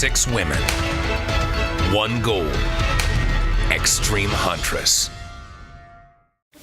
6 women. One goal: Extreme Huntress.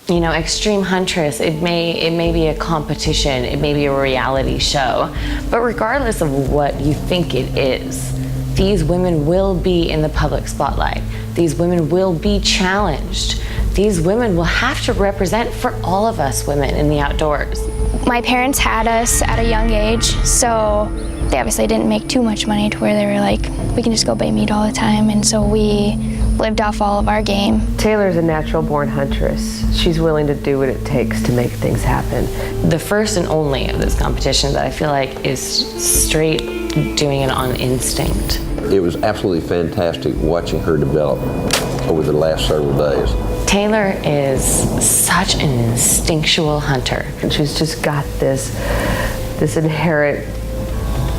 You know, Extreme Huntress, it may be a competition, it may be a reality show, but regardless of what you think it is, these women will be in the public spotlight. These women will be challenged. These women will have to represent for all of us women in the outdoors. My parents had us at a young age, so they obviously didn't make too much money to where they were like, we can just go buy meat all the time, and so we lived off all of our game. Taylor's a natural-born huntress. She's willing to do what it takes to make things happen. The first and only of this competition that I feel like is straight doing it on instinct. It was absolutely fantastic watching her develop over the last several days. Taylor is such an instinctual hunter. And she's just got this inherent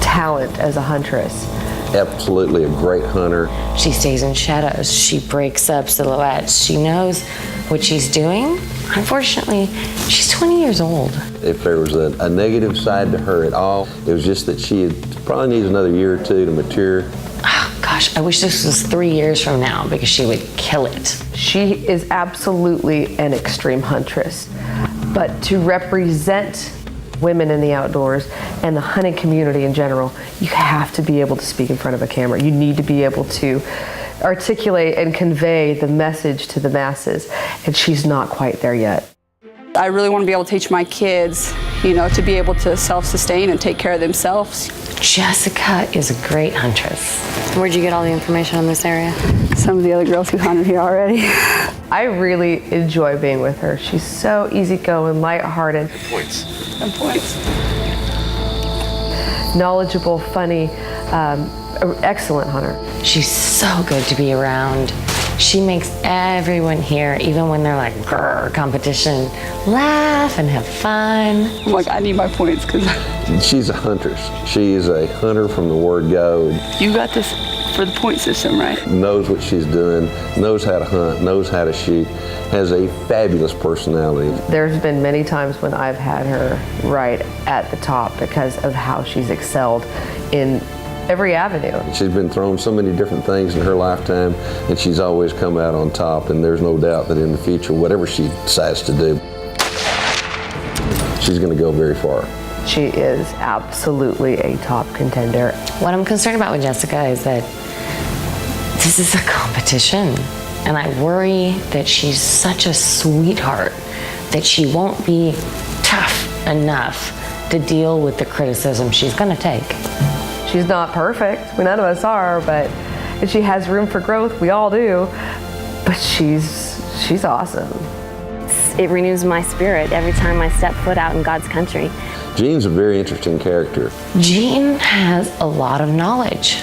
talent as a huntress. Absolutely a great hunter. She stays in shadows. She breaks up silhouettes. She knows what she's doing. Unfortunately, she's 20 years old. If there was a negative side to her at all, it was just that she probably needs another year or two to mature. Oh, gosh, I wish this was 3 years from now because she would kill it. She is absolutely an extreme huntress, but to represent women in the outdoors and the hunting community in general, you have to be able to speak in front of a camera. You need to be able to articulate and convey the message to the masses, and she's not quite there yet. I really want to be able to teach my kids, you know, to be able to self-sustain and take care of themselves. Jessica is a great huntress. Where'd you get all the information on this area? Some of the other girls who hunted here already. I really enjoy being with her. She's so easygoing, lighthearted. Good points. Knowledgeable, funny, excellent hunter. She's so good to be around. She makes everyone here, even when they're like, grrr, competition, laugh and have fun. I'm like, I need my points because She's a huntress. She is a hunter from the word go. you got this for the point system, right? Knows what she's doing, knows how to hunt, knows how to shoot, has a fabulous personality. There's been many times when I've had her right at the top because of how she's excelled in every avenue. She's been thrown so many different things in her lifetime, and she's always come out on top, and there's no doubt that in the future, whatever she decides to do, she's going to go very far. She is absolutely a top contender. What I'm concerned about with Jessica is that this is a competition, and I worry that she's such a sweetheart that she won't be tough enough to deal with the criticism she's going to take. She's not perfect. None of us are, but if she has room for growth, we all do. But she's awesome. It renews my spirit every time I step foot out in God's country. Jean's a very interesting character. Jean has a lot of knowledge.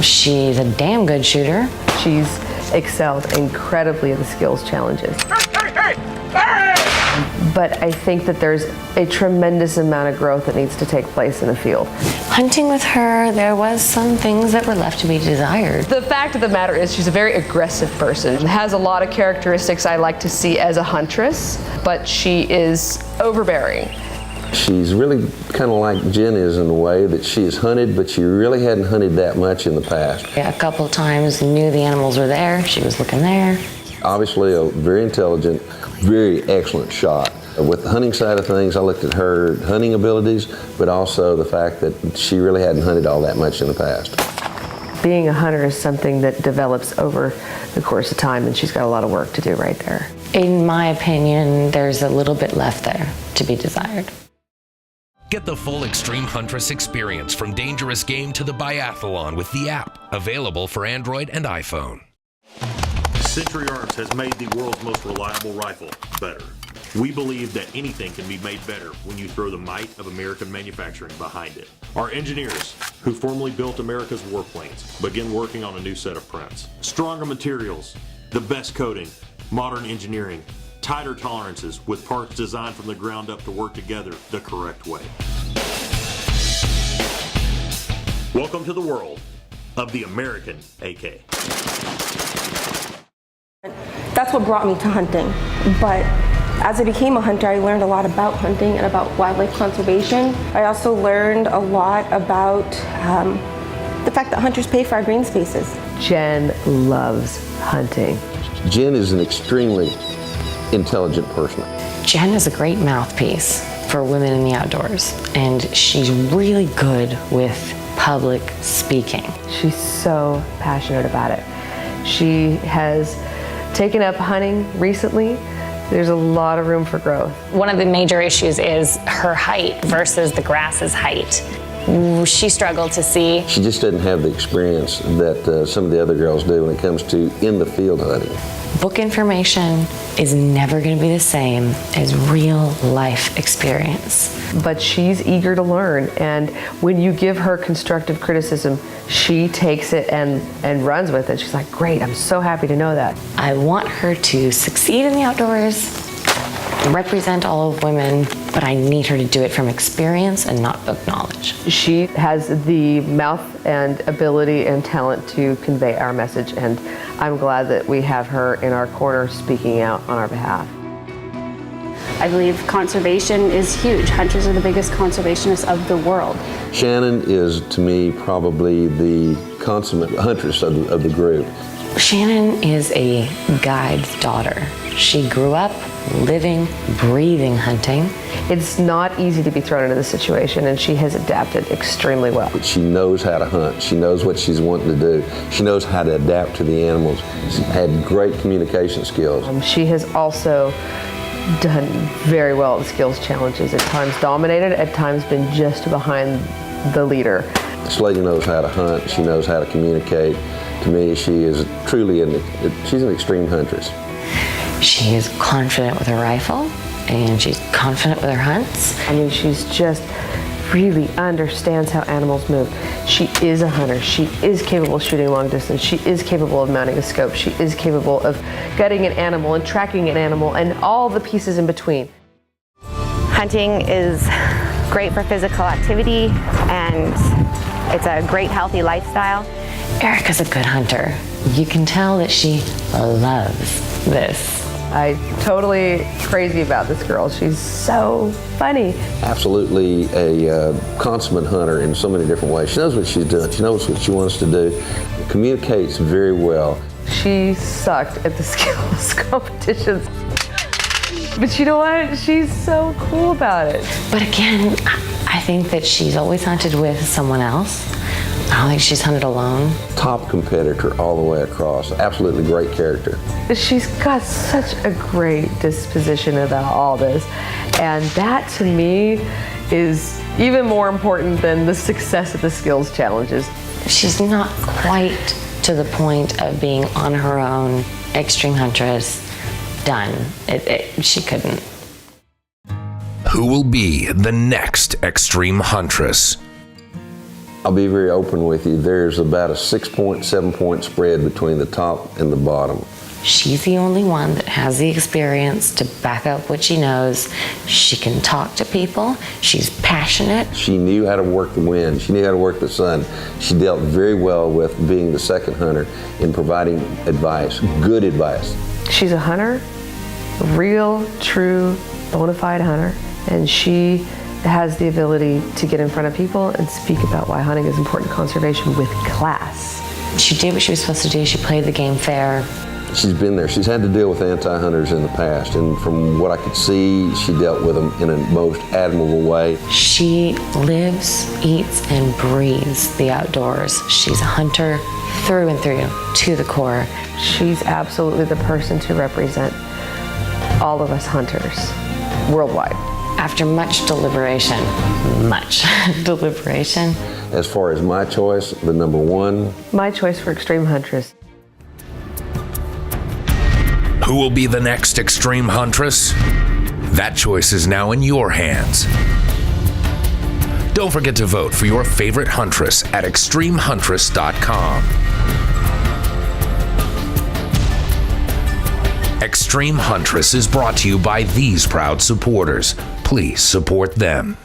She's a damn good shooter. She's excelled incredibly in the skills challenges. But I think that there's a tremendous amount of growth that needs to take place in the field. Hunting with her, there was some things that were left to be desired. The fact of the matter is she's a very aggressive person. Has a lot of characteristics I like to see as a huntress, but she is overbearing. She's really kind of like Jen is in a way that she has hunted, but she really hadn't hunted that much in the past. A couple of times knew the animals were there. She was looking there. Obviously a very intelligent, very excellent shot. With the hunting side of things, I looked at her hunting abilities, but also the fact that she really hadn't hunted all that much in the past. Being a hunter is something that develops over the course of time, and she's got a lot of work to do right there. In my opinion, there's a little bit left there to be desired. Get the full Extreme Huntress experience from dangerous game to the biathlon with the app, available for Android and iPhone. Century Arms has made the world's most reliable rifle better. We believe that anything can be made better when you throw the might of American manufacturing behind it. Our engineers, who formerly built America's warplanes, begin working on a new set of prints. Stronger materials, the best coating, modern engineering, tighter tolerances with parts designed from the ground up to work together the correct way. Welcome to the world of the American AK. That's what brought me to hunting. But as I became a hunter, I learned a lot about hunting and about wildlife conservation. I also learned a lot about the fact that hunters pay for our green spaces. Jen loves hunting. Jen is an extremely intelligent person. Jen is a great mouthpiece for women in the outdoors, and she's really good with public speaking. She's so passionate about it. She has taken up hunting recently. There's a lot of room for growth. One of the major issues is her height versus the grass's height. She struggled to see. She just doesn't have the experience that some of the other girls do when it comes to in the field hunting. Book information is never going to be the same as real life experience. But she's eager to learn, and when you give her constructive criticism, she takes it and runs with it. She's like, great, I'm so happy to know that. I want her to succeed in the outdoors, represent all of women, but I need her to do it from experience and not book knowledge. She has the mouth and ability and talent to convey our message, and I'm glad that we have her in our corner speaking out on our behalf. I believe conservation is huge. Hunters are the biggest conservationists of the world. Shannon is, to me, probably the consummate huntress of the group. Shannon is a guide's daughter. She grew up living, breathing hunting. It's not easy to be thrown into this situation, and she has adapted extremely well. She knows how to hunt. She knows what she's wanting to do. She knows how to adapt to the animals. She's had great communication skills. She has also done very well at the skills challenges, at times dominated, at times been just behind the leader. This lady knows how to hunt. She knows how to communicate. To me, she is truly she's an extreme huntress. She is confident with her rifle, and she's confident with her hunts. I mean, she's just really understands how animals move. She is a hunter. She is capable of shooting long distance. She is capable of mounting a scope. She is capable of gutting an animal and tracking an animal and all the pieces in between. Hunting is great for physical activity, and it's a great healthy lifestyle. Erica's a good hunter. You can tell that she loves this. I'm totally crazy about this girl. She's so funny. Absolutely a consummate hunter in so many different ways. She knows what she's doing. She knows what she wants to do. Communicates very well. She sucked at the skills competitions. But you know what? She's so cool about it. But again, I think that she's always hunted with someone else. I don't think she's hunted alone. Top competitor all the way across. Absolutely great character. She's got such a great disposition about all this. And that to me is even more important than the success of the skills challenges. She's not quite to the point of being on her own, extreme huntress, done. She couldn't. Who will be the next extreme huntress? I'll be very open with you. There's about a 6-point, 7-point spread between the top and the bottom. She's the only one that has the experience to back up what she knows. She can talk to people. She's passionate. She knew how to work the wind. She knew how to work the sun. She dealt very well with being the second hunter in providing advice, good advice. She's a hunter, a real, true, bona fide hunter, and she has the ability to get in front of people and speak about why hunting is important to conservation with class. She did what she was supposed to do. She played the game fair. She's been there. She's had to deal with anti-hunters in the past, and from what I could see, she dealt with them in a most admirable way. She lives, eats, and breathes the outdoors. She's a hunter through and through, to the core. She's absolutely the person to represent all of us hunters worldwide. After much deliberation, As far as my choice, the number one. My choice for extreme huntress. Who will be the next extreme huntress? That choice is now in your hands. Don't forget to vote for your favorite huntress at extremehuntress.com. Extreme Huntress is brought to you by these proud supporters. Please support them.